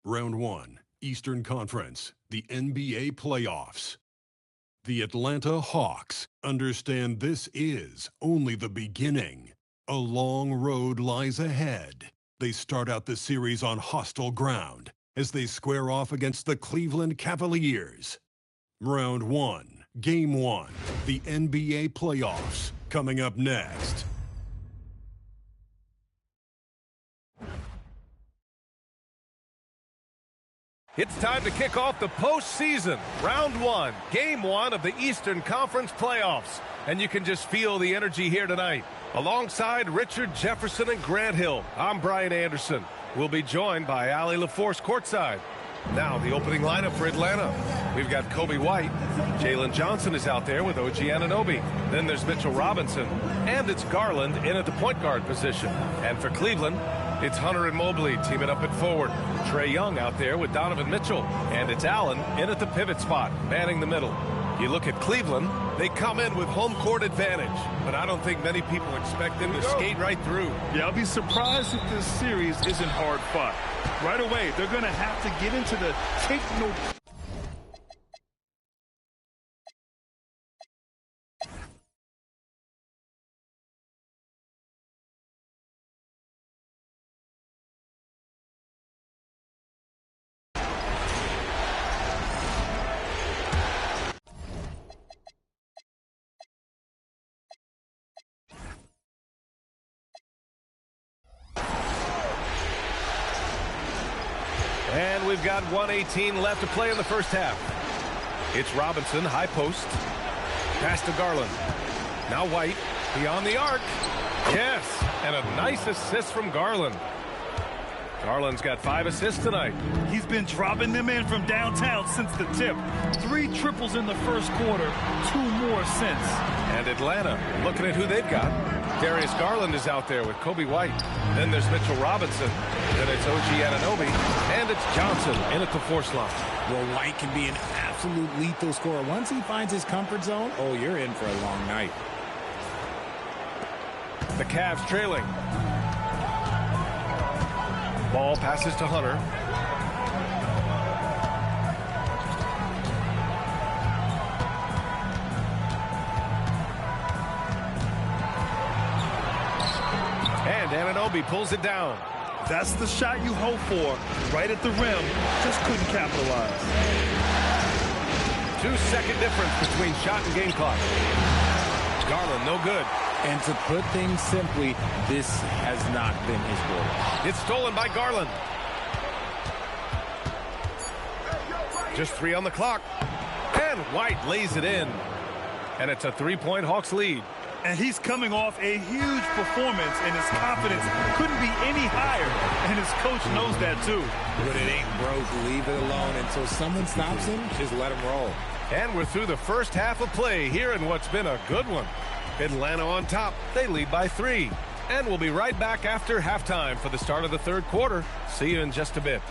Round 1, Eastern Conference, the NBA playoffs. The Atlanta Hawks understand this is only the beginning. A long road lies ahead. They start out the series on hostile ground as they square off against the Cleveland Cavaliers. Round 1, Game 1, the NBA playoffs, coming up next. It's time to kick off the postseason. Round 1, Game 1 of the Eastern Conference playoffs. And you can just feel the energy here tonight. Alongside Richard Jefferson and Grant Hill, I'm Brian Anderson. We'll be joined by Allie LaForce courtside. Now the opening lineup for Atlanta. We've got Coby White. Jalen Johnson is out there with OG Anunoby. Then there's Mitchell Robinson. And it's Garland in at the point guard position. And for Cleveland, it's Hunter and Mobley teaming up at forward. Trae Young out there with Donovan Mitchell. And it's Allen in at the pivot spot, manning the middle. You look at Cleveland, they come in with home court advantage. But I don't think many people expect them to skate right through. Yeah, I'll be surprised if this series isn't hard fought. Right away, they're going to have to get into the take no... And we've got 1:18 left to play in the first half. It's Robinson, high post. Pass to Garland. Now White, beyond the arc. Yes, and a nice assist from Garland. Garland's got 5 assists tonight. He's been dropping them in from downtown since the tip. 3 triples in the first quarter, 2 more since. And Atlanta, looking at who they've got. Darius Garland is out there with Coby White. Then there's Mitchell Robinson. Then it's OG Anunoby. And it's Johnson in at the force line. Well, White can be an absolute lethal scorer. Once he finds his comfort zone, oh, you're in for a long night. The Cavs trailing. Ball passes to Hunter. And Anunoby pulls it down. That's the shot you hope for. Right at the rim. Just couldn't capitalize. 2-second difference between shot and game clock. Garland, no good. And to put things simply, this has not been his goal. It's stolen by Garland. Just 3 on the clock. And White lays it in. And it's a 3-point Hawks lead. And he's coming off a huge performance, and his confidence couldn't be any higher. And his coach knows that, too. But it ain't broke. Leave it alone. Until someone stops him, just let him roll. And we're through the first half of play here in what's been a good one. Atlanta on top. They lead by 3. And we'll be right back after halftime for the start of the third quarter. See you in just a bit.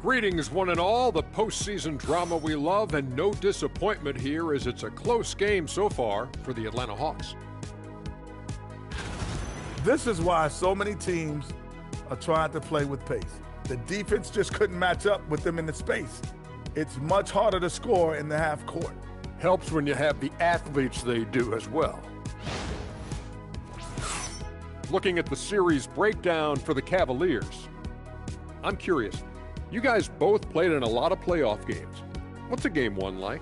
Greetings, one and all. The postseason drama we love, and no disappointment here as it's a close game so far for the Atlanta Hawks. This is why so many teams are trying to play with pace. The defense just couldn't match up with them in the space. It's much harder to score in the half court. Helps when you have the athletes they do as well. Looking at the series breakdown for the Cavaliers, I'm curious. You guys both played in a lot of playoff games. What's a game 1 like?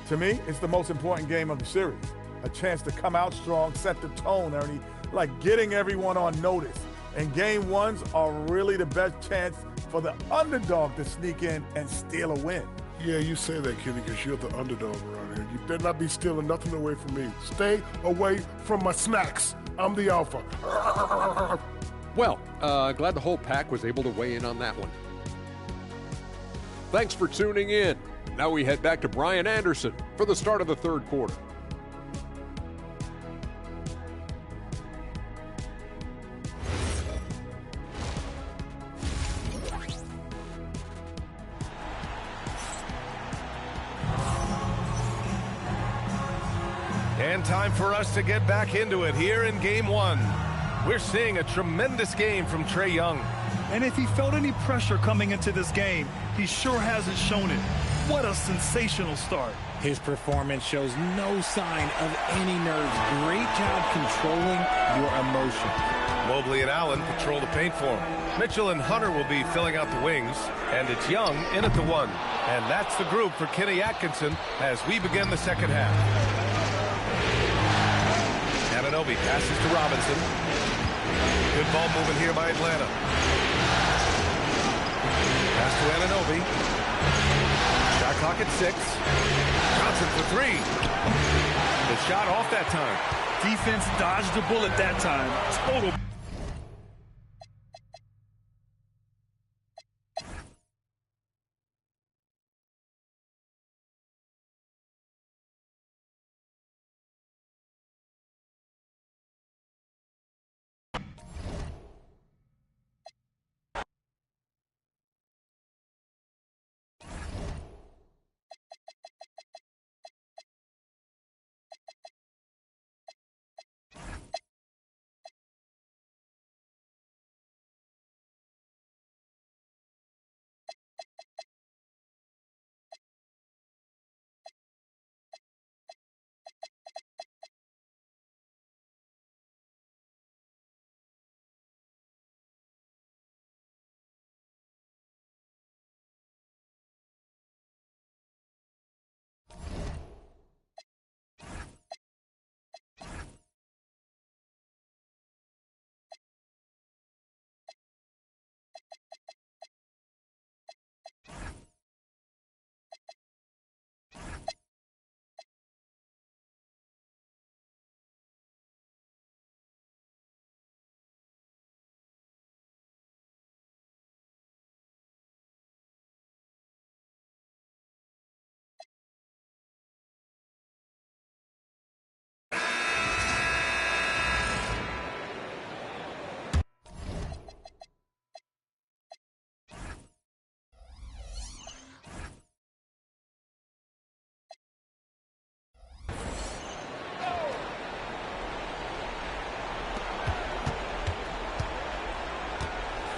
To me, it's the most important game of the series. A chance to come out strong, set the tone, Ernie, like getting everyone on notice. And game 1s are really the best chance for the underdog to sneak in and steal a win. Yeah, you say that, Kenny, because you're the underdog around here. You better not be stealing nothing away from me. Stay away from my snacks. I'm the alpha. Well, glad the whole pack was able to weigh in on that one. Thanks for tuning in. Now we head back to Brian Anderson for the start of the third quarter. And time for us to get back into it here in Game 1. We're seeing a tremendous game from Trae Young. And if he felt any pressure coming into this game, he sure hasn't shown it. What a sensational start. His performance shows no sign of any nerves. Great job controlling your emotions. Mobley and Allen patrol the paint for him. Mitchell and Hunter will be filling out the wings, and it's Young in at the 1. And that's the group for Kenny Atkinson as we begin the second half. Anunoby passes to Robinson. Good ball movement here by Atlanta. Pass to Anunoby. Shot clock at 6. Johnson for 3. The shot off that time. Defense dodged the bullet that time. Total.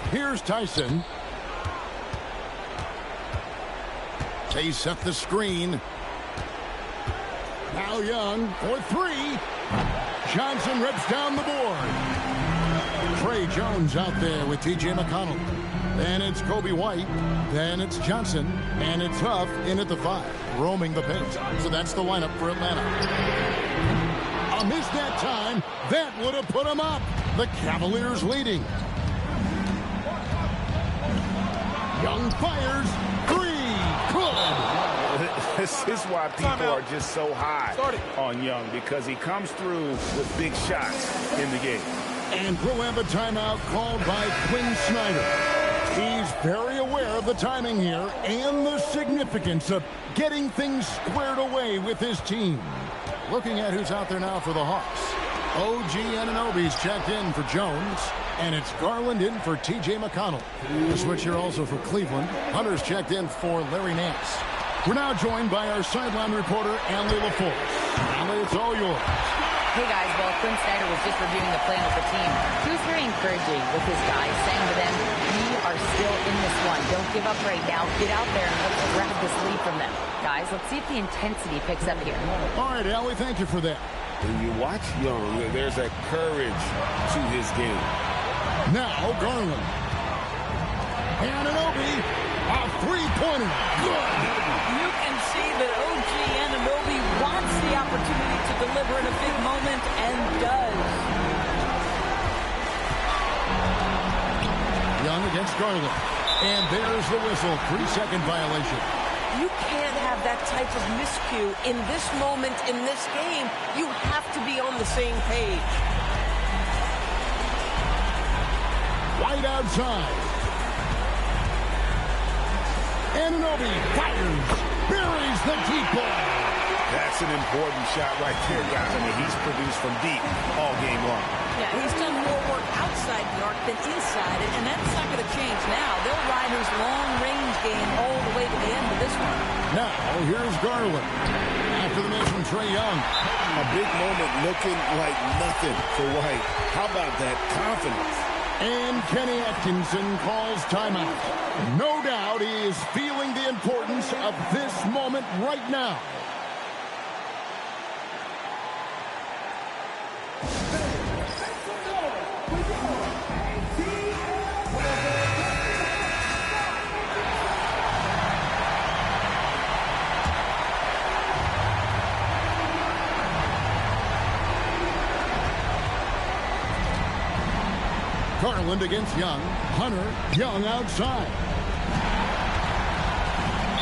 Here's Tyson. They set the screen. Now Young for 3. Johnson rips down the board. Tre Jones out there with T.J. McConnell. Then it's Kobe White. Then it's Johnson. And it's Huff in at the 5, roaming the paint. So that's the lineup for Atlanta. A miss that time. That would have put them up. The Cavaliers leading. Young fires. 3. Good. This is why people are just so high on Young, because he comes through with big shots in the game. And we'll have a timeout called by Quinn Snyder. He's very aware of the timing here and the significance of getting things squared away with his team. Looking at who's out there now for the Hawks. OG Anunoby's checked in for Jones, and it's Garland in for T.J. McConnell. The switch here also for Cleveland. Hunter's checked in for Larry Nance. We're now joined by our sideline reporter, Allie LaForce. Allie, it's all yours. Hey guys, well, Quinn Snyder was just reviewing the plan with the team. He was very encouraging with his guys, saying to them, we are still in this one. Don't give up right now. Get out there and let's grab this lead from them. Guys, let's see if the intensity picks up here. All right, Allie, thank you for that. When you watch Young, there's a courage to his game. Now Garland. Anunoby, a three-pointer. Good. You can see that OG Anunoby wants the opportunity to deliver in a big moment and does. Young against Garland. And there's the whistle. 3-second violation. You can't have that type of miscue in this moment, in this game. You have to be on the same page. White outside. Anunoby fires, buries the deep ball. That's an important shot right there, guys. I mean, he's produced from deep all game long. Yeah, he's done more work outside the arc than inside it, and that's not going to change now. They'll ride his long-range game all the way to the end of this one. Now, here's Garland. After the miss from Trae Young. A big moment looking like nothing for White. How about that confidence? And Kenny Atkinson calls timeout. No doubt he is feeling the importance of this moment right now. Garland against Young. Hunter, Young outside.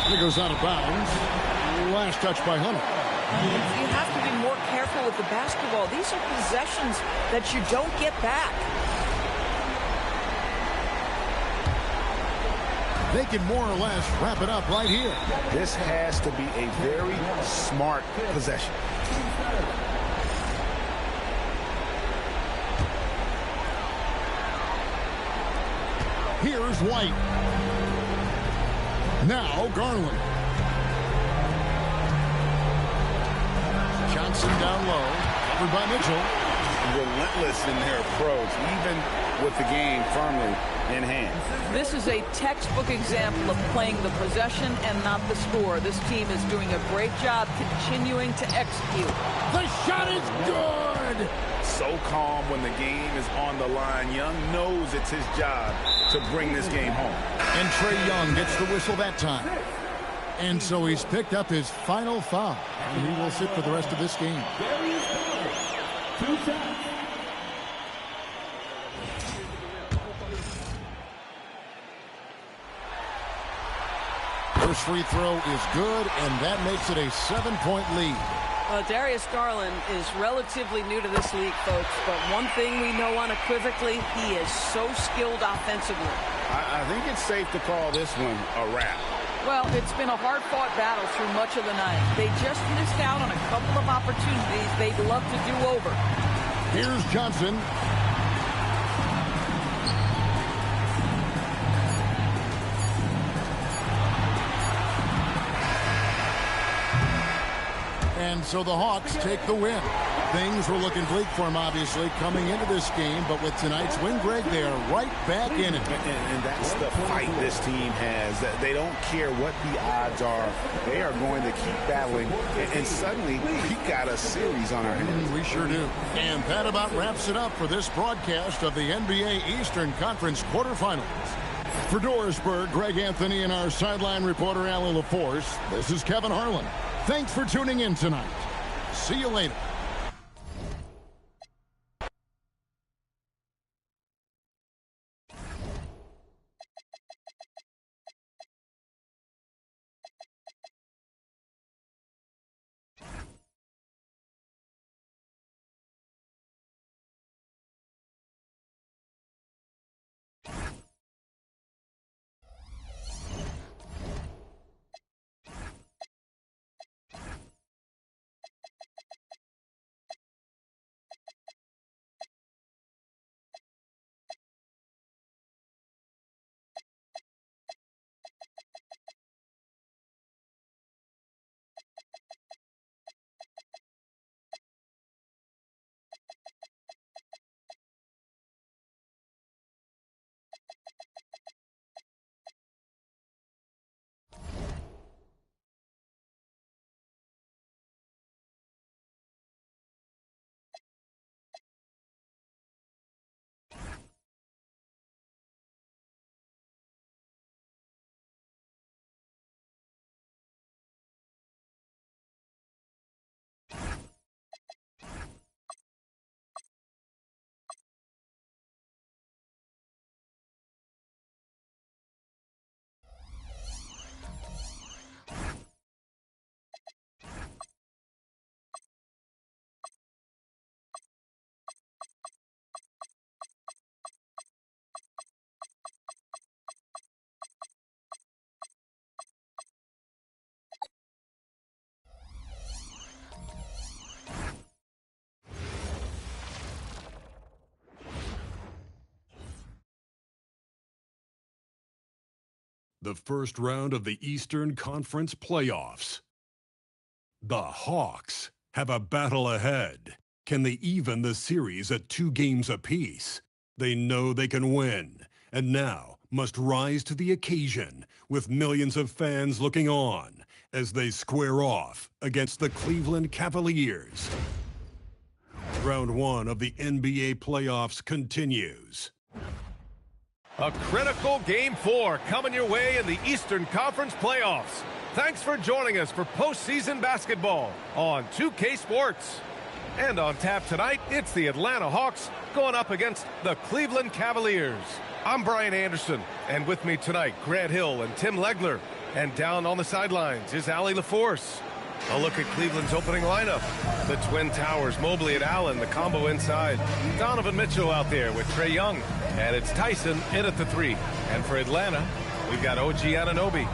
He goes out of bounds. Last touch by Hunter. You have to be more careful with the basketball. These are possessions that you don't get back. They can more or less wrap it up right here. This has to be a very smart possession. Here's White. Now Garland. Johnson down low. Covered by Mitchell. Relentless in their approach, even with the game firmly in hand. This is a textbook example of playing the possession and not the score. This team is doing a great job continuing to execute. The shot is good! So calm when the game is on the line. Young knows it's his job to bring this game home. And Trae Young gets the whistle that time. And so he's picked up his final foul. And he will sit for the rest of this game. First free throw is good, and that makes it a 7-point lead. Darius Garland is relatively new to this league, folks, but one thing we know unequivocally, he is so skilled offensively. I think it's safe to call this one a wrap. Well, it's been a hard-fought battle through much of the night. They just missed out on a couple of opportunities they'd love to do over. Here's Johnson. And so the Hawks take the win. Things were looking bleak for them, obviously, coming into this game. But with tonight's win, Greg, they are right back in it. And that's the fight this team has. They don't care what the odds are. They are going to keep battling. And suddenly, we got a series on our hands. We sure do. And that about wraps it up for this broadcast of the NBA Eastern Conference quarterfinals. For Dorisburg, Greg Anthony, and our sideline reporter, Alan LaForce, this is Kevin Harlan. Thanks for tuning in tonight. See you later. the first round of the Eastern Conference playoffs. The Hawks have a battle ahead. Can they even the series at 2 games apiece? They know they can win, and now must rise to the occasion with millions of fans looking on as they square off against the Cleveland Cavaliers. Round 1 of the NBA playoffs continues. A critical Game 4 coming your way in the Eastern Conference playoffs. Thanks for joining us for postseason basketball on 2K Sports. And on tap tonight, it's the Atlanta Hawks going up against the Cleveland Cavaliers. I'm Brian Anderson, and with me tonight, Grant Hill and Tim Legler. And down on the sidelines is Allie LaForce. A look at Cleveland's opening lineup. The Twin Towers, Mobley and Allen, the combo inside. Donovan Mitchell out there with Trae Young. And it's Tyson in at the 3. And for Atlanta, we've got OG Anunoby.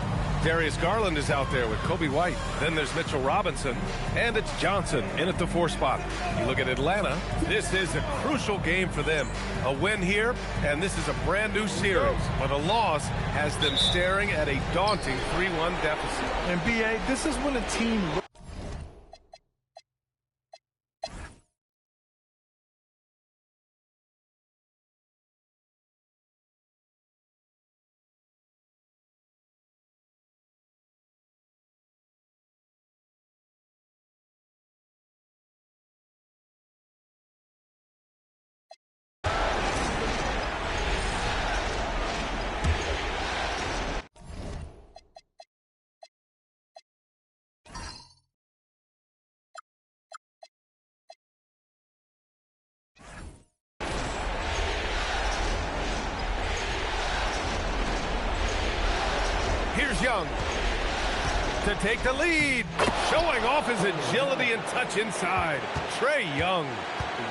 Darius Garland is out there with Kobe White. Then there's Mitchell Robinson. And it's Johnson in at the 4 spot. You look at Atlanta, this is a crucial game for them. A win here, and this is a brand new series. But a loss has them staring at a daunting 3-1 deficit. And B.A., this is when a team... Here's Young to take the lead, showing off his agility and touch inside. Trae Young.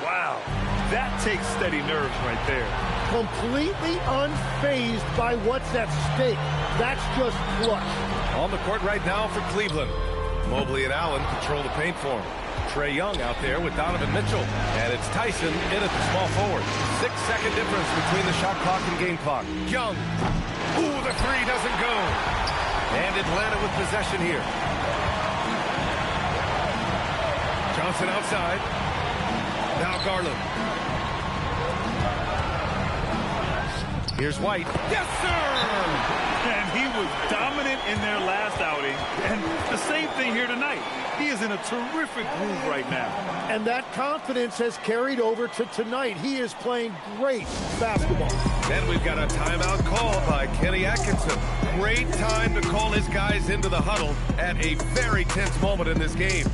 Wow, that takes steady nerves right there. Completely unfazed by what's at stake. That's just clutch. On the court right now for Cleveland. Mobley and Allen control the paint for him. Trae Young out there with Donovan Mitchell. And it's Tyson in at the small forward. 6-second difference between the shot clock and game clock. Young. Ooh, the 3 doesn't go. And Atlanta with possession here. Johnson outside. Now Garland. Here's White. Yes, sir! And he was dominant in their last outing. And the same thing here tonight. He is in a terrific groove right now. And that confidence has carried over to tonight. He is playing great basketball. Then we've got a timeout call by Kenny Atkinson. Great time to call his guys into the huddle at a very tense moment in this game.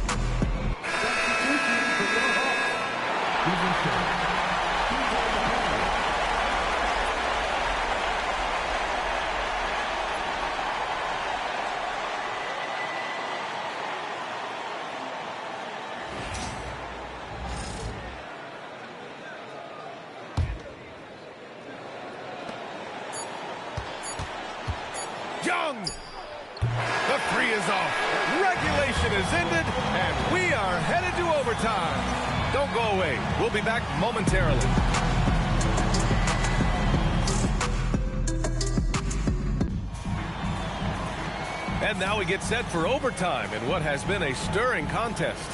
Young! The 3 is off. Regulation is ended, and we are headed to overtime. Don't go away. We'll be back momentarily. And now we get set for overtime in what has been a stirring contest.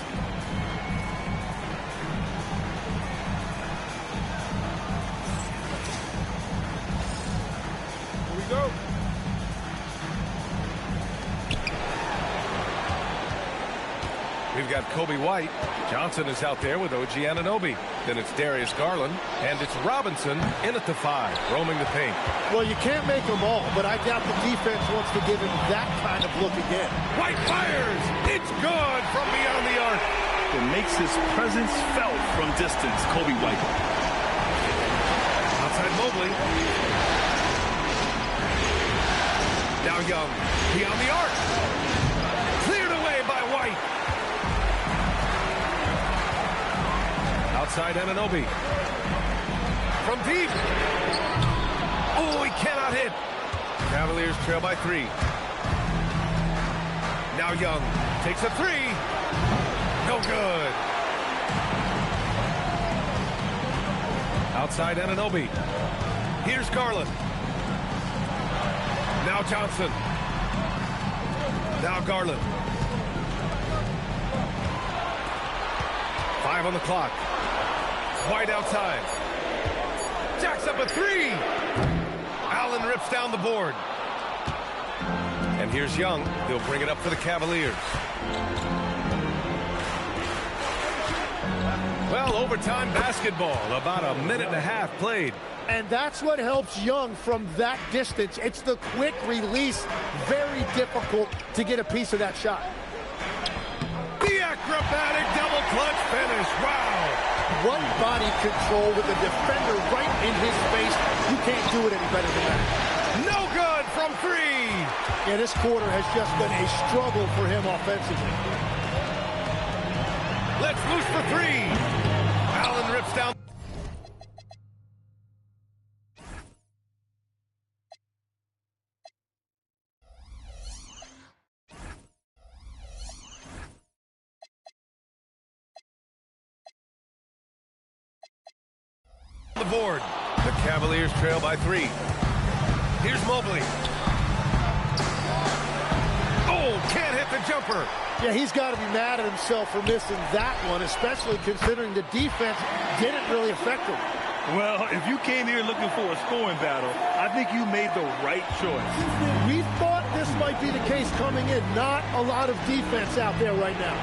Here we go. We've got Kobe White. Johnson is out there with OG Anunoby. Then it's Darius Garland. And it's Robinson in at the 5, roaming the paint. Well, you can't make them all, but I doubt the defense wants to give him that kind of look again. White fires! It's good from beyond the arc. It makes his presence felt from distance, Kobe White. Outside Mobley. Now Young, beyond the arc. Cleared away by White. Outside Anunoby. From deep. Oh, he cannot hit. Cavaliers trail by 3. Now Young takes a 3. No good. Outside Anunoby. Here's Garland. Now Johnson. Now Garland. 5 on the clock. White outside. Jacks up a 3. Allen rips down the board. And here's Young. He'll bring it up for the Cavaliers. Well, overtime basketball. About a minute and a half played. And that's what helps Young from that distance. It's the quick release. Very difficult to get a piece of that shot. The acrobatic double clutch finish. Wow. What body control with the defender right in his face. You can't do it any better than that. No good from 3. Yeah, this quarter has just been a struggle for him offensively. Let's loose for 3. Allen rips down. The board. The Cavaliers trail by 3. Here's Mobley. Oh, can't hit the jumper. Yeah, he's got to be mad at himself for missing that one, especially considering the defense didn't really affect him. Well, if you came here looking for a scoring battle, I think you made the right choice. We thought this might be the case coming in. Not a lot of defense out there right now.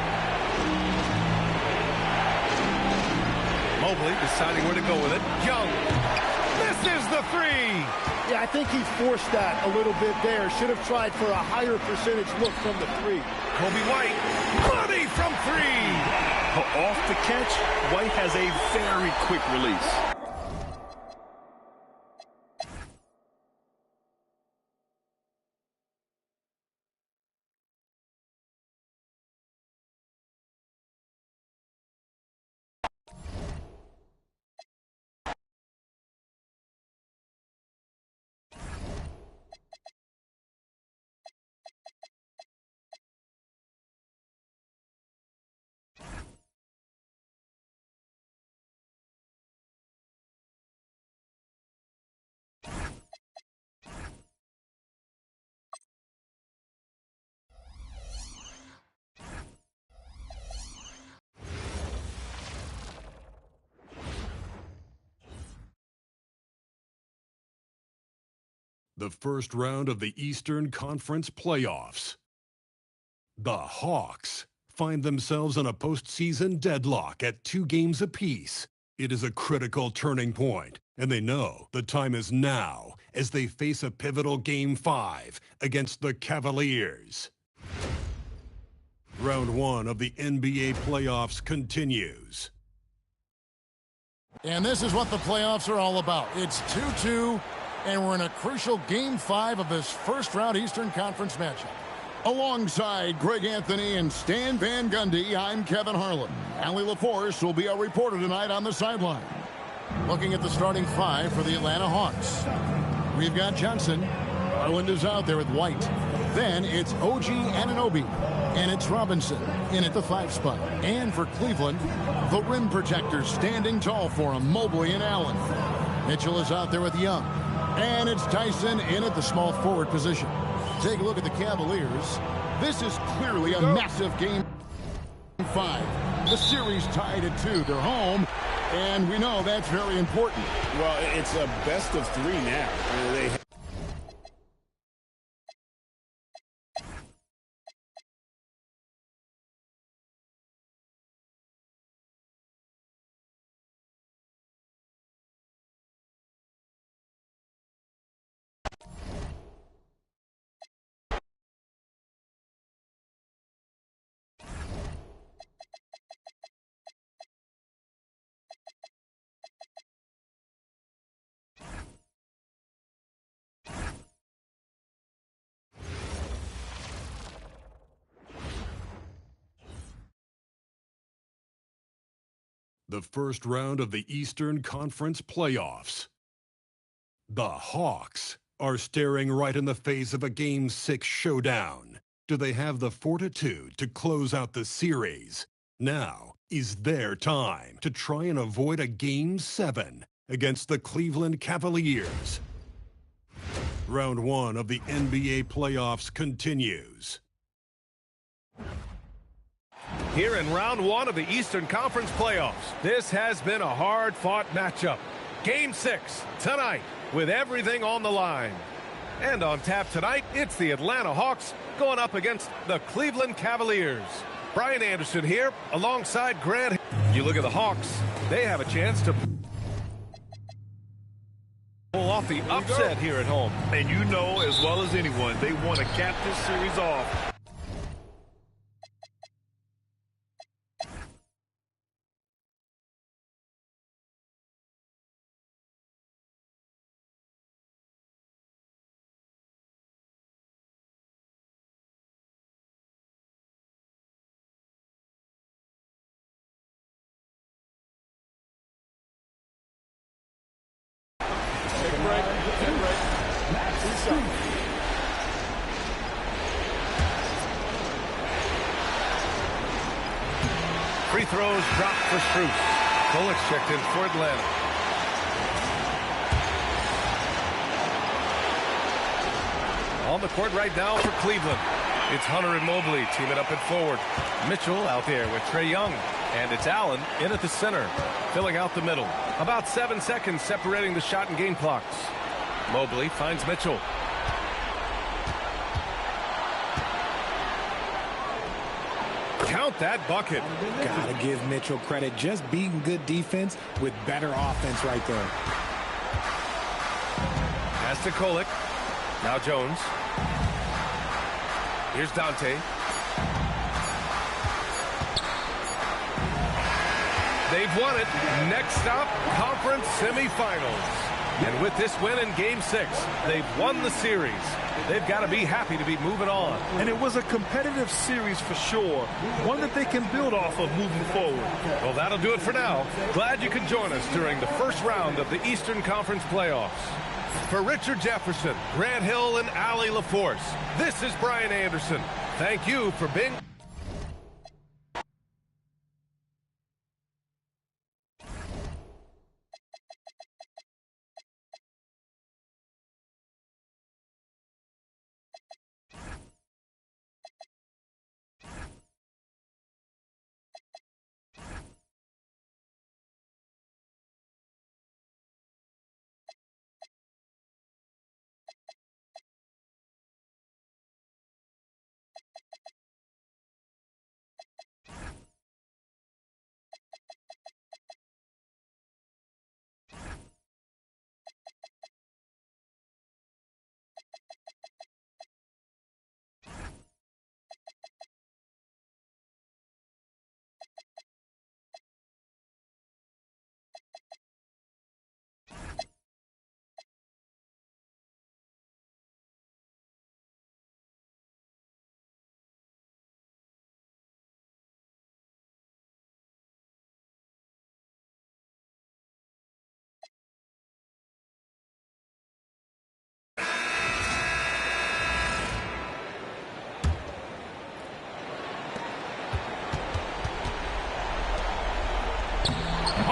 Mobley deciding where to go with it. Young. This is the 3. Yeah, I think he forced that a little bit there. Should have tried for a higher percentage look from the 3. Kobe White. Money from 3. Off the catch, White has a very quick release. The first round of the Eastern Conference playoffs. The Hawks find themselves in a postseason deadlock at 2 games apiece. It is a critical turning point, and they know the time is now as they face a pivotal Game 5 against the Cavaliers. Round 1 of the NBA playoffs continues. And this is what the playoffs are all about. It's 2-2. And we're in a crucial Game 5 of this first-round Eastern Conference matchup. Alongside Greg Anthony and Stan Van Gundy, I'm Kevin Harlan. Allie LaForce will be our reporter tonight on the sideline. Looking at the starting 5 for the Atlanta Hawks. We've got Johnson. Garland is out there with White. Then it's OG Anunoby. And it's Robinson in at the 5 spot. And for Cleveland, the rim protectors standing tall for him, Mobley and Allen. Mitchell is out there with Young. And it's Tyson in at the small forward position. Take a look at the Cavaliers. This is clearly a massive Game 5. The series tied at 2. They're home, and we know that's very important. Well, it's a best of 3 now. They The first round of the Eastern Conference playoffs. The Hawks are staring right in the face of a Game 6 showdown. Do they have the fortitude to close out the series? Now is their time to try and avoid a Game 7 against the Cleveland Cavaliers. Round 1 of the NBA playoffs continues. Here in round 1 of the Eastern Conference playoffs, this has been a hard-fought matchup. Game 6 tonight with everything on the line. And on tap tonight, it's the Atlanta Hawks going up against the Cleveland Cavaliers. Brian Anderson here alongside Grant. You look at the Hawks, they have a chance to pull off the upset here at home. And you know as well as anyone, they want to cap this series off. Free throws dropped for Strus. Kolek checked in for Atlanta. On the court right now for Cleveland. It's Hunter and Mobley teaming up at forward. Mitchell out there with Trae Young. And it's Allen in at the center, filling out the middle. About 7 seconds separating the shot and game clocks. Mobley finds Mitchell. Count that bucket. Gotta give Mitchell credit. Just beating good defense with better offense right there. Pass to Kolek. Now Jones. Here's Dante. They've won it. Next stop, conference semifinals. And with this win in Game 6, they've won the series. They've got to be happy to be moving on. And it was a competitive series for sure. One that they can build off of moving forward. Well, that'll do it for now. Glad you could join us during the first round of the Eastern Conference playoffs. For Richard Jefferson, Grant Hill, and Allie LaForce, this is Brian Anderson. Thank you for being...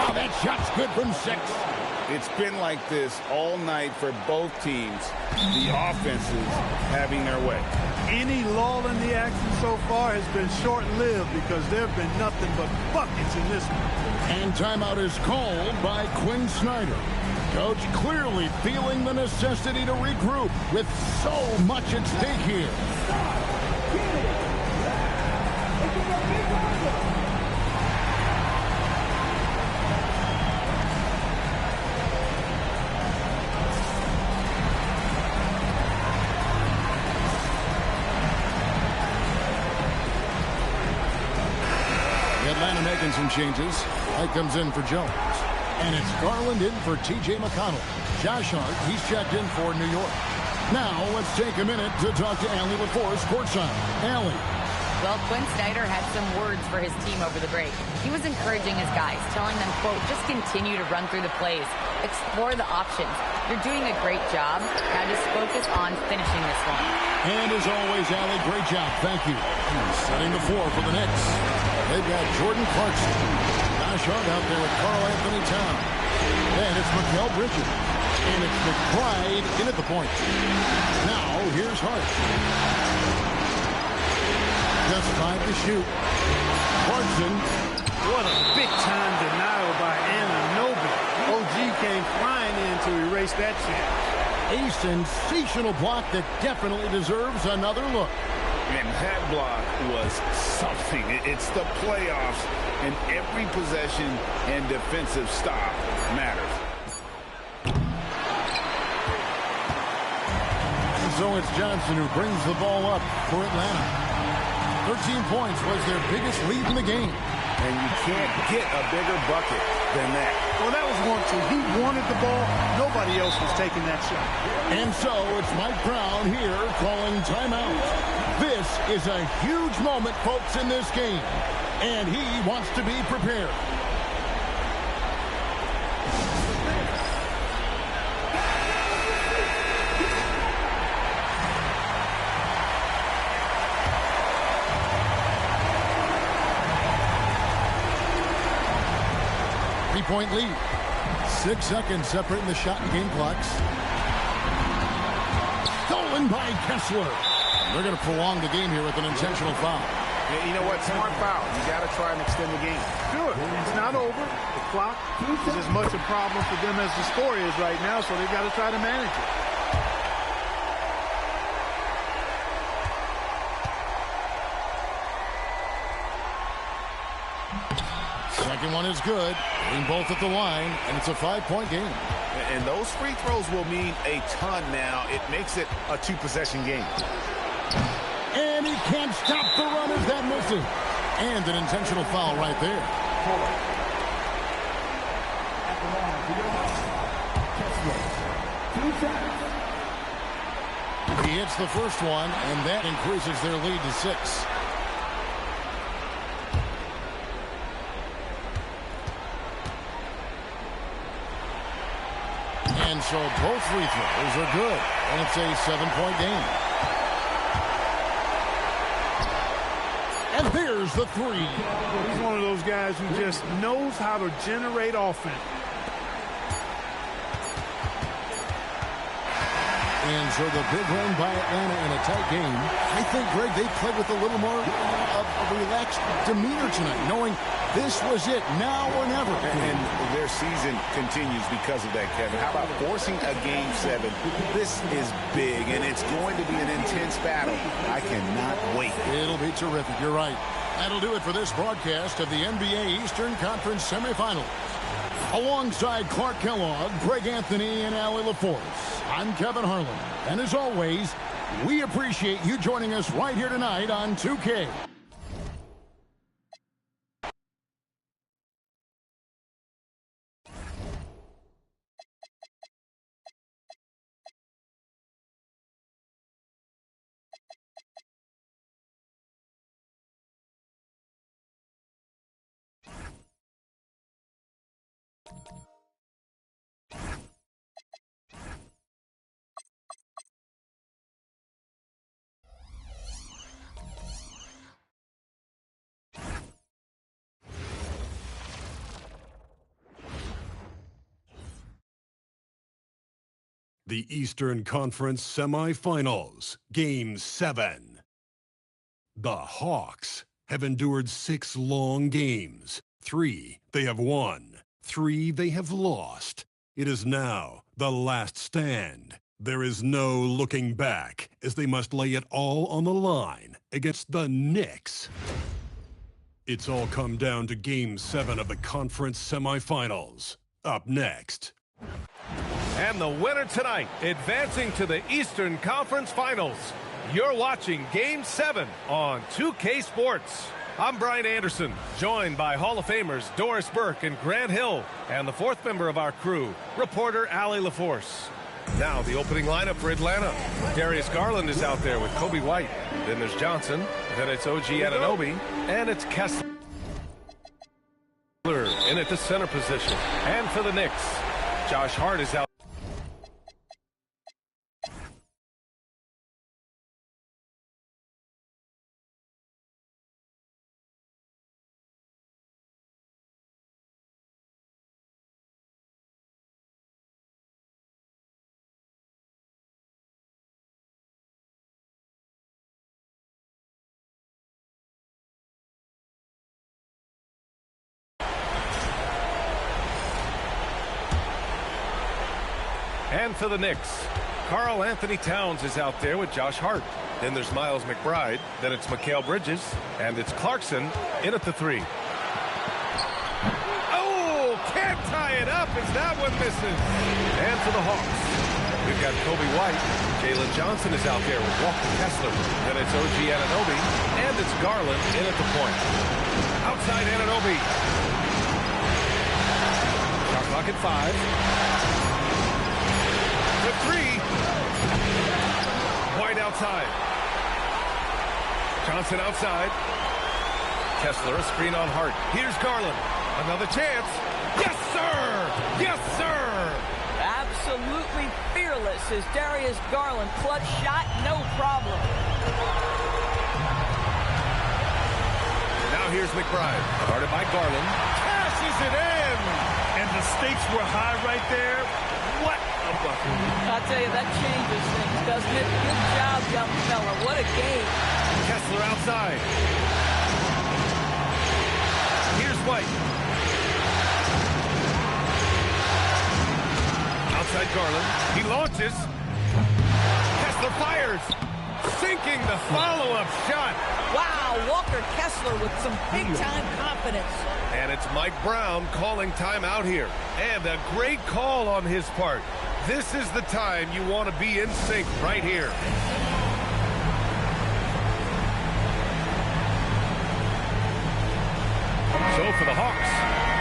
Oh, that shot's good from 6. It's been like this all night for both teams. The offenses having their way. Any lull in the action so far has been short-lived because there have been nothing but buckets in this one. And timeout is called by Quinn Snyder. Coach clearly feeling the necessity to regroup with so much at stake here. Atlanta making some changes. That comes in for Jones. And it's Garland in for T.J. McConnell. Josh Hart, he's checked in for New York. Now, let's take a minute to talk to Allie LaForce courtside. Allie. Well, Quinn Snyder had some words for his team over the break. He was encouraging his guys, telling them, quote, just continue to run through the plays, explore the options. You're doing a great job. Now just focus on finishing this one. And as always, Allie, great job. Thank you. Setting the floor for the Knicks. They've got Jordan Clarkson. Josh Hart out there with Karl Anthony Towns. And it's Mikal Bridges. And it's McBride in at the point. Now, here's Hart. Just 5 to shoot. Clarkson. What a big-time denial by Anunoby. OG came flying in to erase that chance. A sensational block that definitely deserves another look. And that block was something. It's the playoffs, and every possession and defensive stop matters. And so it's Johnson who brings the ball up for Atlanta. 13 points was their biggest lead in the game. And you can't get a bigger bucket than that. Well, that was 1-2. He wanted the ball. Nobody else was taking that shot. And so it's Mike Brown here calling timeout. This is a huge moment, folks, in this game. And he wants to be prepared. Three-point lead. 6 seconds separating the shot and game clocks. Stolen by Kessler. They're going to prolong the game here with an intentional foul. Yeah, you know what? Smart foul. You got to try and extend the game. Sure. It's not over. The clock is as much a problem for them as the score is right now, so they've got to try to manage it. Second one is good. Getting both at the line, and it's a 5-point game. And those free throws will mean a ton now. It makes it a 2-possession game. And he can't stop the run as that misses. And an intentional foul right there. He hits the first one, and that increases their lead to 6. And so both free throws are good. And it's a 7-point game. And there's the 3. He's one of those guys who just knows how to generate offense. And so the big run by Atlanta in a tight game. I think, Greg, they played with a little more of a relaxed demeanor tonight, knowing this was it, now or never. And their season continues because of that, Kevin. How about forcing a Game 7? This is big, and it's going to be an intense battle. I cannot wait. It'll be terrific. You're right. That'll do it for this broadcast of the NBA Eastern Conference semifinals. Alongside Clark Kellogg, Greg Anthony, and Allie LaForce, I'm Kevin Harlan. And as always, we appreciate you joining us right here tonight on 2K. The Eastern Conference Semifinals, Game 7. The Hawks have endured 6 long games. 3 they have won, 3 they have lost. It is now the last stand. There is no looking back as they must lay it all on the line against the Knicks. It's all come down to Game 7 of the conference semifinals. Up next. And the winner tonight, advancing to the Eastern Conference Finals. You're watching Game 7 on 2K Sports. I'm Brian Anderson, joined by Hall of Famers Doris Burke and Grant Hill, and the 4th member of our crew, reporter Allie LaForce. Now the opening lineup for Atlanta. Darius Garland is out there with Kobe White. Then there's Johnson. Then it's OG Anunoby. And it's Kessler in at the center position. And for the Knicks, Josh Hart is out. And for the Knicks, Karl Anthony Towns is out there with Josh Hart. Then there's Miles McBride. Then it's Mikal Bridges. And it's Clarkson in at the 3. Oh, can't tie it up as that one misses. And for the Hawks, we've got Kobe White. Jalen Johnson is out there with Walker Kessler. Then it's OG Anunoby. And it's Garland in at the point. Outside Anunoby. Shot clock at 5. The 3. White outside. Johnson outside. Kessler, a screen on Hart. Here's Garland. Another chance. Yes, sir! Yes, sir! Absolutely fearless is Darius Garland. Clutch shot, no problem. Now here's McBride. Guarded by Garland. Cashes it in! And the stakes were high right there. What a bucket. I'll tell you, that changes things, doesn't it? Good job, young fella. What a game. Kessler outside. Here's White. Outside Garland. He launches. Kessler fires. Sinking the follow-up shot. Wow, Walker Kessler with some big-time confidence. And it's Mike Brown calling timeout here. And a great call on his part. This is the time you want to be in sync right here. So for the Hawks,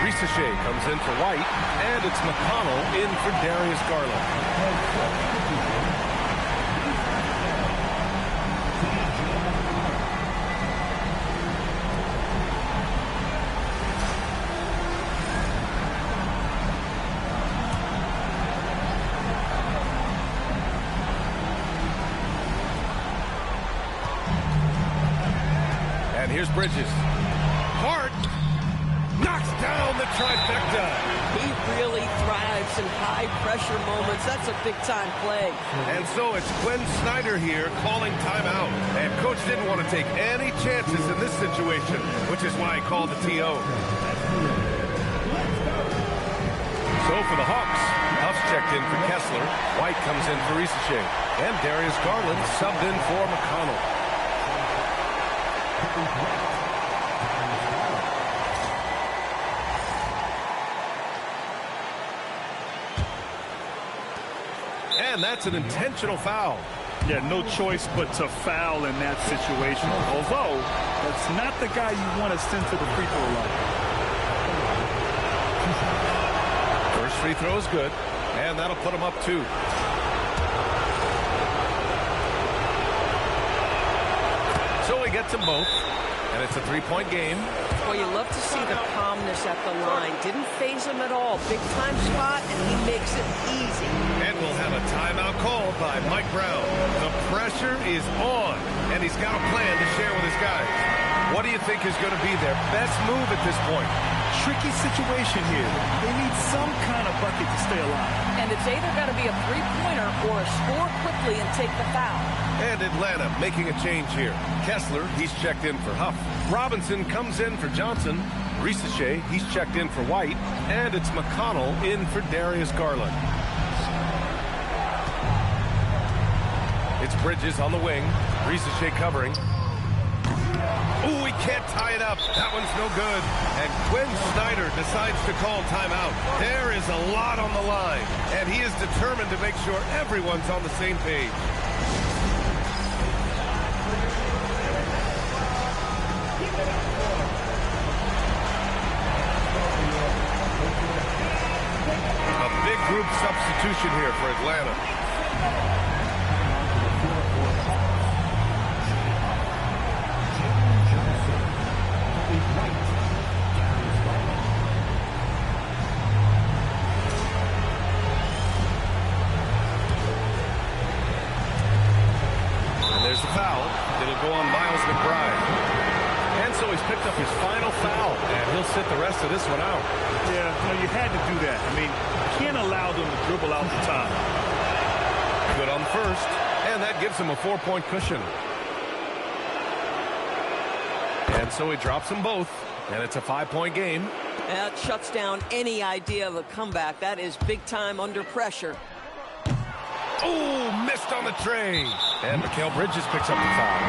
Risacher comes in for White, and it's McConnell in for Darius Garland. And here's Bridges. Hart knocks down the trifecta. He really thrives in high-pressure moments. That's a big-time play. And so it's Quinn Snyder here calling timeout. And Coach didn't want to take any chances in this situation, which is why he called the TO. So for the Hawks, Huff's checked in for Kessler. White comes in for Risacher. And Darius Garland subbed in for McConnell. And that's an intentional foul. Yeah, no choice but to foul in that situation. Although, that's not the guy you want to send to the free throw line. First free throw is good, and that'll put him up 2. So he gets them both, and it's a 3-point game. Well, you love to see the calmness at the line. Didn't faze him at all. Big-time spot, and he makes it easy. And we'll have a timeout called by Mike Brown. The pressure is on, and he's got a plan to share with his guys. What do you think is going to be their best move at this point? Tricky situation here. They need some kind of bucket to stay alive. And it's either got to be a three-pointer or a score quickly and take the foul. And Atlanta making a change here. Kessler, he's checked in for Huff. Robinson comes in for Johnson. Risacher, he's checked in for White. And it's McConnell in for Darius Garland. It's Bridges on the wing. Risacher covering. Ooh, he can't tie it up. That one's no good. And Quinn Snyder decides to call timeout. There is a lot on the line, and he is determined to make sure everyone's on the same page. A big group substitution here for Atlanta. There's the foul. It'll go on Miles McBride. And so he's picked up his final foul, and he'll sit the rest of this one out. Yeah, no, you had to do that. I mean, you can't allow them to dribble out the top. Good on the first, and that gives him a 4-point cushion. And so he drops them both, and it's a 5-point game. That shuts down any idea of a comeback. That is big time under pressure. Oh, missed on the tray. And Mikal Bridges picks up the foul.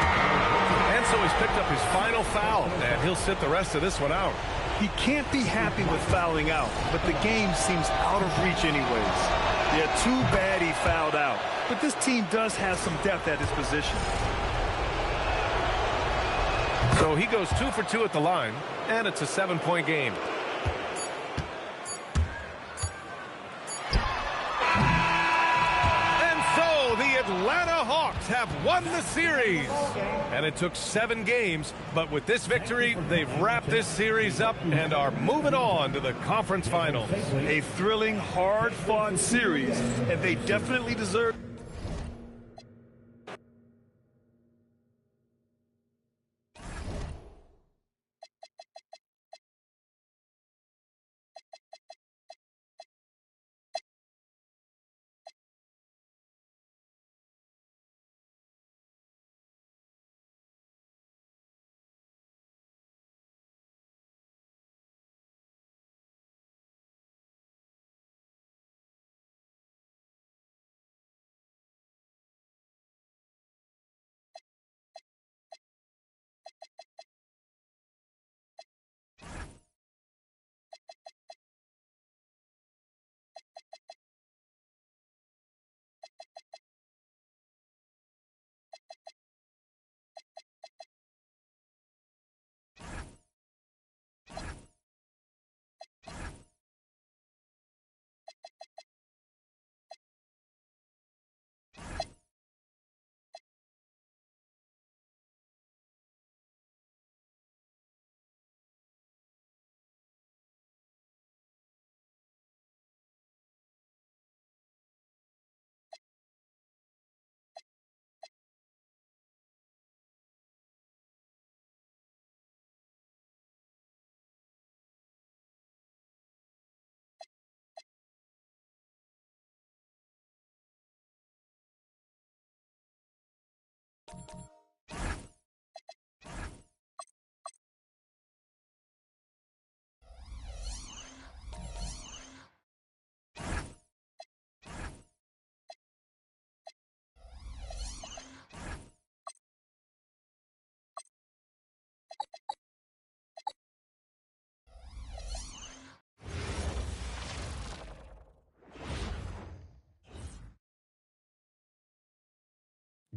And so he's picked up his final foul, and he'll sit the rest of this one out. He can't be happy with fouling out, but the game seems out of reach anyways. Yeah, too bad he fouled out. But this team does have some depth at his position. So he goes 2 for 2 at the line, and it's a 7-point game. And so the Atlanta Hawks have won the series. And it took 7 games, but with this victory, they've wrapped this series up and are moving on to the conference finals. A thrilling, hard-fought series, and they definitely deserve.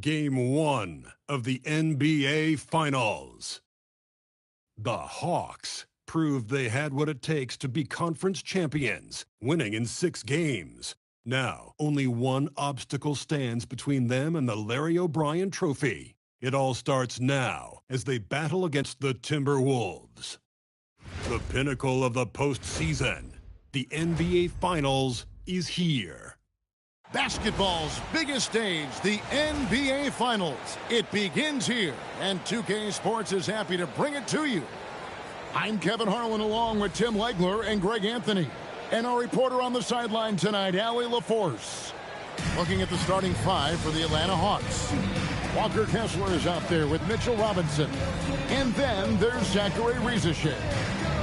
Game 1 of the NBA Finals. The Hawks proved they had what it takes to be conference champions, winning in 6 games. Now, only one obstacle stands between them and the Larry O'Brien Trophy. It all starts now as they battle against the Timberwolves. The pinnacle of the postseason, the NBA Finals, is here. Basketball's biggest stage, the NBA Finals. It begins here, and 2K Sports is happy to bring it to you. I'm Kevin Harlan along with Tim Legler and Greg Anthony. And our reporter on the sideline tonight, Allie LaForce. Looking at the starting 5 for the Atlanta Hawks. Walker Kessler is out there with Mitchell Robinson. And then there's Zachary Riesesheim.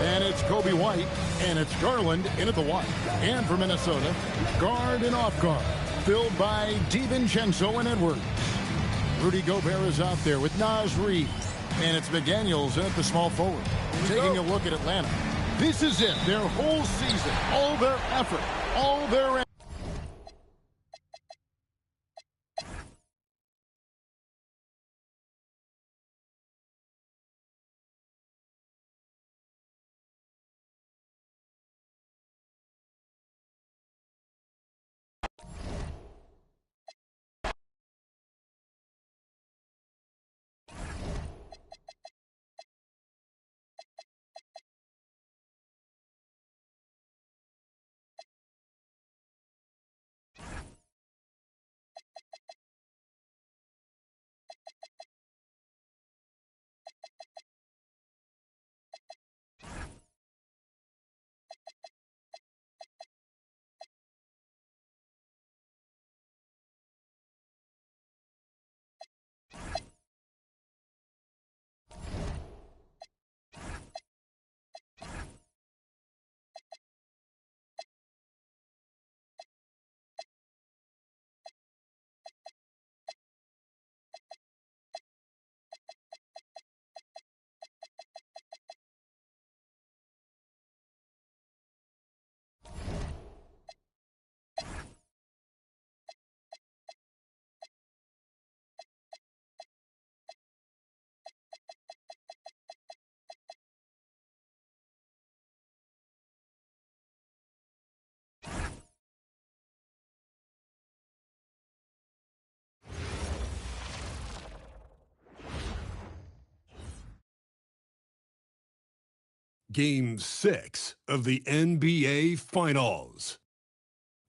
And it's Kobe White, and it's Garland in at the white. And for Minnesota, guard and off guard, filled by DiVincenzo and Edwards. Rudy Gobert is out there with Naz Reid. And it's McDaniels in at the small forward. Taking a look at Atlanta. This is it, their whole season, all their effort, all their Game 6 of the NBA Finals.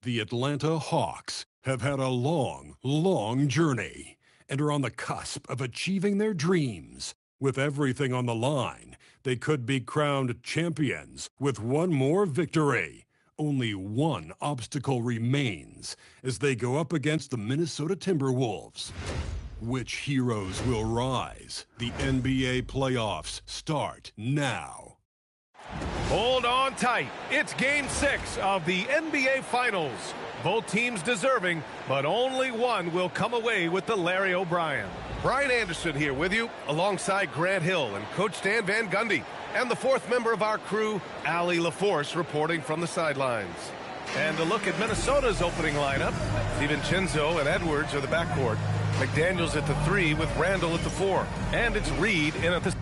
The Atlanta Hawks have had a long, long journey and are on the cusp of achieving their dreams. With everything on the line, they could be crowned champions with one more victory. Only one obstacle remains as they go up against the Minnesota Timberwolves. Which heroes will rise? The NBA playoffs start now. Hold on tight. It's Game 6 of the NBA Finals. Both teams deserving, but only one will come away with the Larry O'Brien. Brian Anderson here with you, alongside Grant Hill and Coach Stan Van Gundy, and the fourth member of our crew, Allie LaForce, reporting from the sidelines. And a look at Minnesota's opening lineup. DiVincenzo and Edwards are the backcourt. McDaniels at the 3 with Randall at the 4. And it's Reed in at the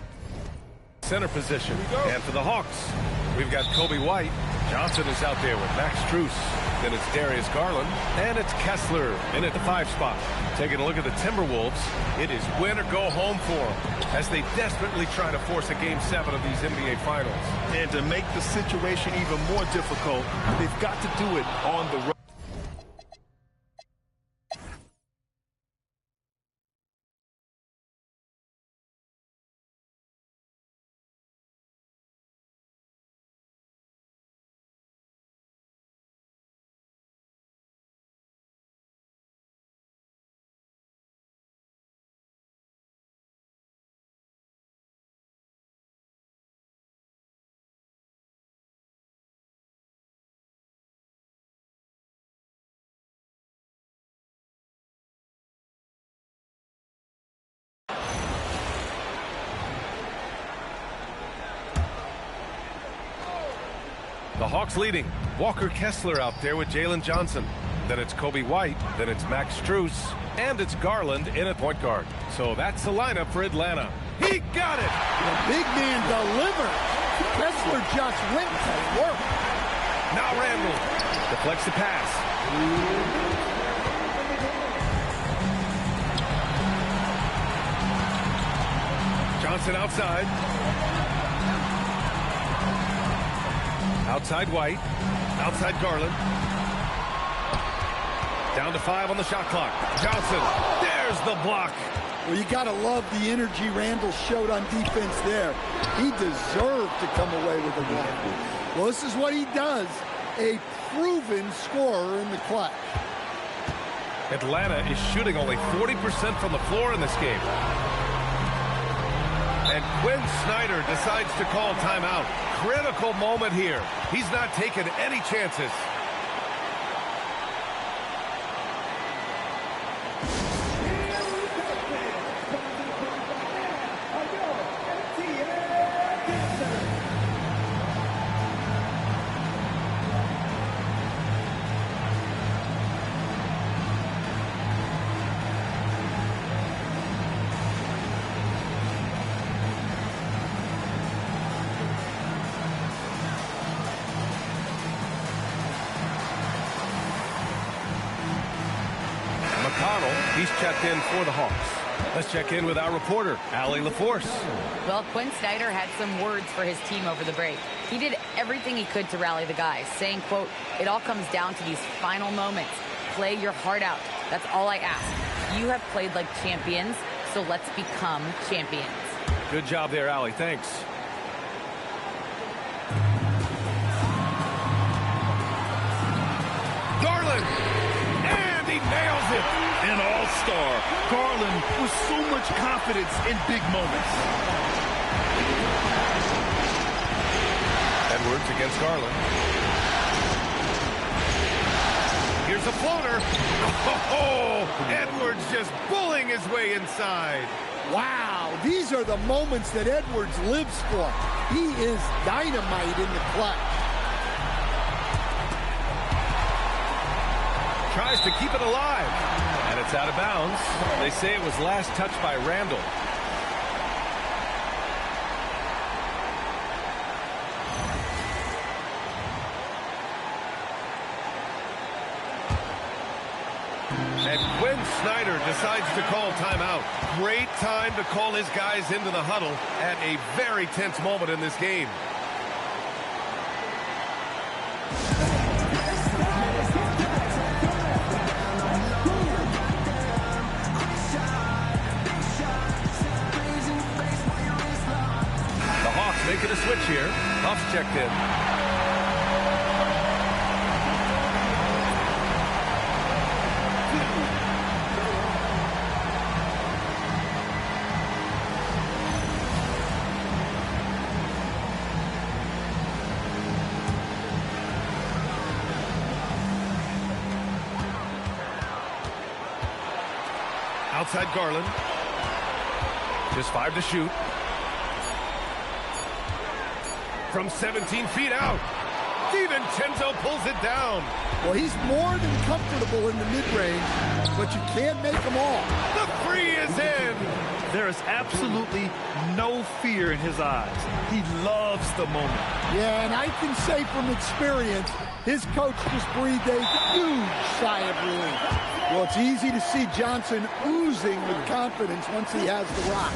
center position. And for the Hawks, we've got Kobe White. Johnson is out there with Max Strus. Then it's Darius Garland. And it's Kessler in at the 5 spot. Taking a look at the Timberwolves, it is win or go home for them as they desperately try to force a Game 7 of these NBA Finals. And to make the situation even more difficult, they've got to do it on the road. The Hawks leading. Walker Kessler out there with Jalen Johnson. Then it's Kobe White. Then it's Max Strus. And it's Garland in at point guard. So that's the lineup for Atlanta. He got it! The big man delivered. Kessler just went to work. Now Randall deflects the pass. Johnson outside. Outside White. Outside Garland. Down to 5 on the shot clock. Johnson. There's the block. Well, you got to love the energy Randall showed on defense there. He deserved to come away with a win. Well, this is what he does. A proven scorer in the clutch. Atlanta is shooting only 40% from the floor in this game. And Quinn Snyder decides to call timeout. Critical moment here. He's not taking any chances. He's checked in for the Hawks. Let's check in with our reporter, Allie LaForce. Well, Quinn Snyder had some words for his team over the break. He did everything he could to rally the guys, saying, quote, "It all comes down to these final moments. Play your heart out. That's all I ask. You have played like champions, so let's become champions." Good job there, Allie. Thanks. Garland! And he nails it! An all-star. Garland with so much confidence in big moments. Edwards against Garland. Here's a floater. Oh, Edwards just bullying his way inside. Wow, these are the moments that Edwards lives for. He is dynamite in the clutch. Tries to keep it alive. And it's out of bounds. They say it was last touched by Randall. And Quinn Snyder decides to call timeout. Great time to call his guys into the huddle at a very tense moment in this game. making a switch here. Huff's checked in. Outside Garland. Just 5 to shoot. From 17 feet out. DiVincenzo pulls it down. Well, he's more than comfortable in the mid-range, but you can't make them all. The three is in. There is absolutely no fear in his eyes. He loves the moment. Yeah, and I can say from experience, his coach just breathed a huge sigh of relief. Well, it's easy to see Johnson oozing with confidence once he has the rock.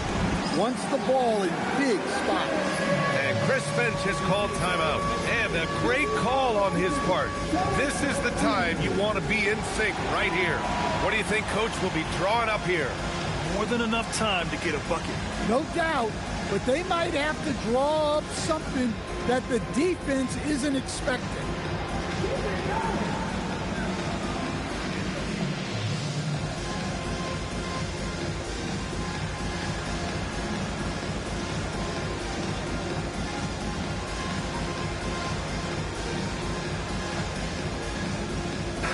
Wants the ball in big spots. And Chris Finch has called timeout. And a great call on his part. This is the time you want to be in sync right here. What do you think Coach will be drawing up here? More than enough time to get a bucket. No doubt, but they might have to draw up something that the defense isn't expecting.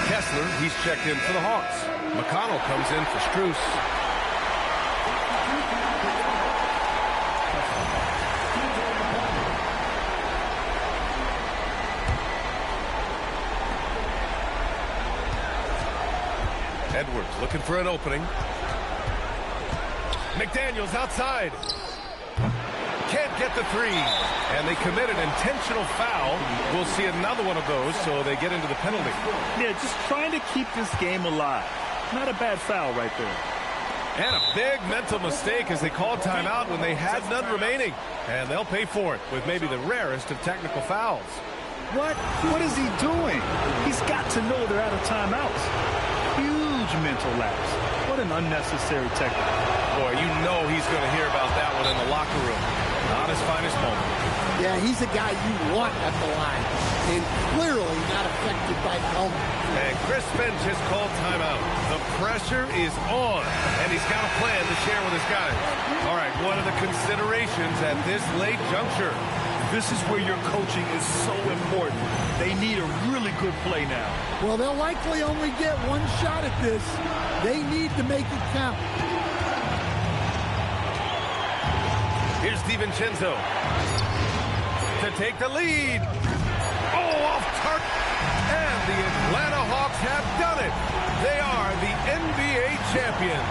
Kessler, he's checked in for the Hawks. McConnell comes in for Strus. Edwards looking for an opening. McDaniels outside. Can't get the three. And they commit an intentional foul. We'll see another one of those, so they get into the penalty. Yeah, just trying to keep this game alive. Not a bad foul right there. And a big mental mistake as they called timeout when they had none remaining. And they'll pay for it with maybe the rarest of technical fouls. What is he doing? He's got to know they're out of timeouts. Huge mental lapse. What an unnecessary technique. Boy, you know he's going to hear about that one in the locker room. Not his finest moment. Yeah, he's a guy you want at the line. And clearly not affected by the moment. And Chris Finch has called timeout. The pressure is on. And he's got a plan to share with his guys. All right, what are the considerations at this late juncture? This is where your coaching is so important. They need a really good play now. Well, they'll likely only get one shot at this. They need to make it count. Here's DiVincenzo to take the lead. Oh, off target. And the Atlanta Hawks have done it. They are the NBA champions.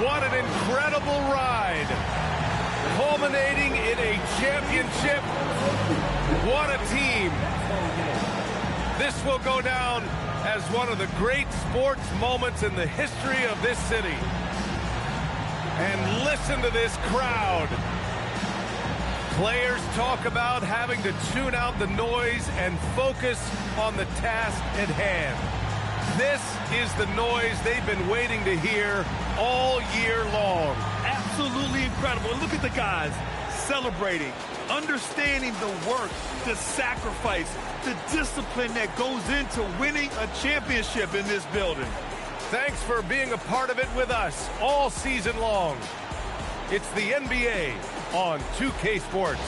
What an incredible ride. Culminating in a championship. What a team. This will go down as one of the great sports moments in the history of this city. And listen to this crowd. Players talk about having to tune out the noise and focus on the task at hand. This is the noise they've been waiting to hear all year long. Absolutely incredible. Look at the guys celebrating, understanding the work, the sacrifice, the discipline that goes into winning a championship in this building. Thanks for being a part of it with us all season long. It's the NBA on 2K Sports.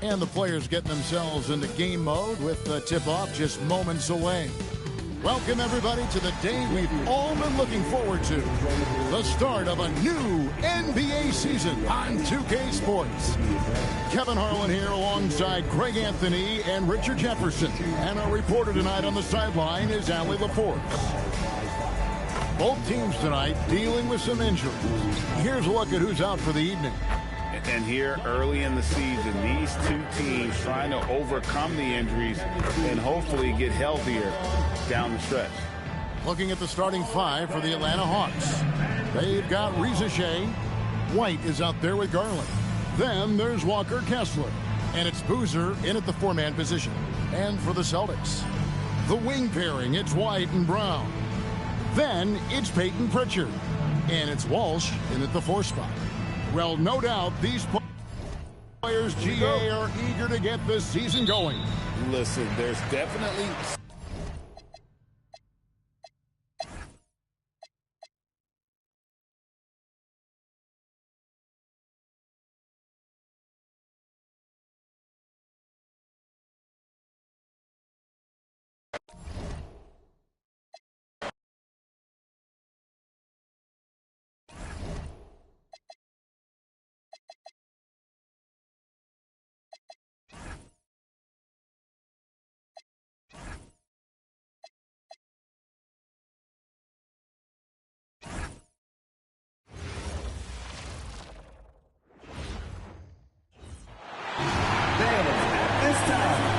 And the players getting themselves into game mode with the tip-off just moments away. Welcome, everybody, to the day we've all been looking forward to. The start of a new NBA season on 2K Sports. Kevin Harlan here alongside Greg Anthony and Richard Jefferson. And our reporter tonight on the sideline is Allie LaForce. Both teams tonight dealing with some injuries. Here's a look at who's out for the evening. And here early in the season, these two teams trying to overcome the injuries and hopefully get healthier down the stretch. Looking at the starting five for the Atlanta Hawks. They've got Reza Shea. White is out there with Garland. Then there's Walker Kessler. And it's Boozer in at the four-man position. And for the Celtics, the wing pairing, it's White and Brown. Then it's Peyton Pritchard. And it's Walsh in at the four spot. Well, no doubt these players, GA, are eager to get this season going. Listen, there's definitely...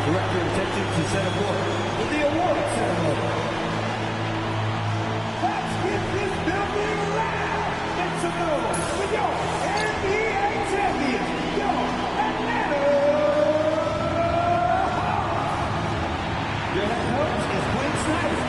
Direct your attention to center court for the award ceremony. Let's get this building loud. Make some noise for your NBA champions, your Atlanta Hawks. Your head coach is Quinn Snyder.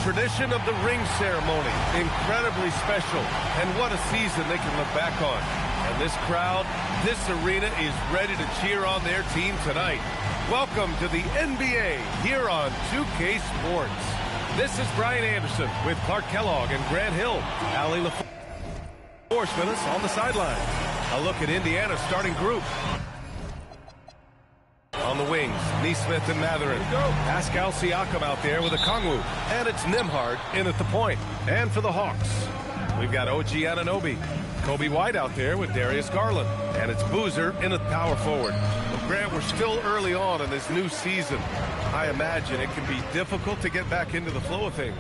Tradition of the ring ceremony, incredibly special, and what a season they can look back on. And this crowd, this arena is ready to cheer on their team tonight. Welcome to the NBA here on 2K Sports. This is Brian Anderson with Clark Kellogg and Grant Hill. Allie LaForce with us on the sideline. A look at Indiana's starting group. On the wings, Neesmith and Matherin. Pascal Siakam out there with a Kongwu. And it's Nembhard in at the point. And for the Hawks, we've got OG Anunoby. Kobe White out there with Darius Garland. And it's Boozer in at power forward. Well, Grant, we're still early on in this new season. I imagine it can be difficult to get back into the flow of things.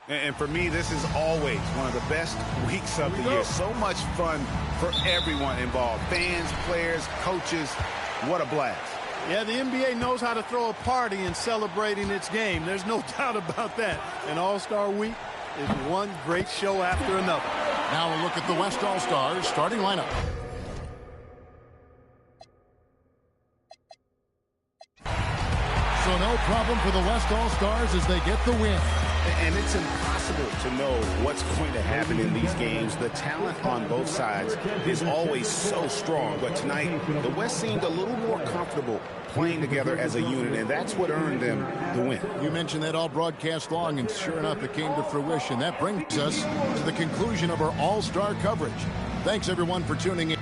And for me, this is always one of the best weeks of the year. So much fun for everyone involved. Fans, players, coaches. What a blast. Yeah, the NBA knows how to throw a party in celebrating its game. There's no doubt about that. And All-Star Week is one great show after another. Now we'll look at the West All-Stars starting lineup. So no problem for the West All-Stars as they get the win. And it's impossible to know what's going to happen in these games. The talent on both sides is always so strong. But tonight, the West seemed a little more comfortable playing together as a unit, and that's what earned them the win. You mentioned that all broadcast long, and sure enough, it came to fruition. That brings us to the conclusion of our All-Star coverage. Thanks, everyone, for tuning in.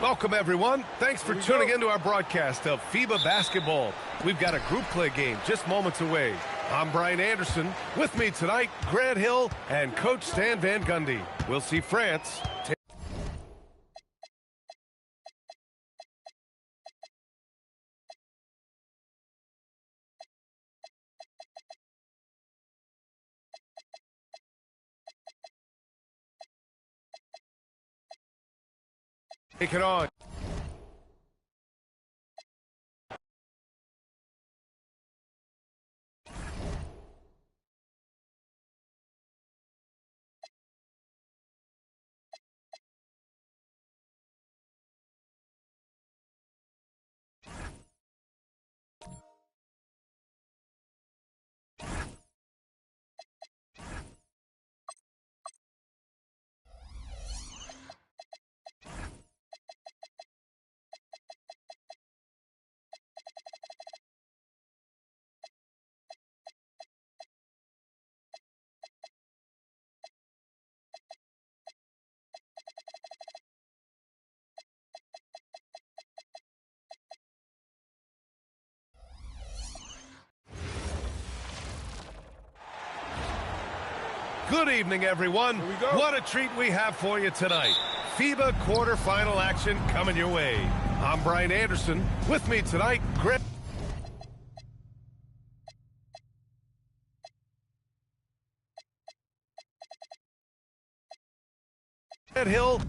Welcome, everyone. Thanks for tuning into our broadcast of FIBA basketball. We've got a group play game just moments away. I'm Brian Anderson. With me tonight, Grant Hill and Coach Stan Van Gundy. We'll see France take it on. Good evening, everyone. What a treat we have for you tonight. FIBA quarterfinal action coming your way. I'm Brian Anderson. With me tonight, Grant Hill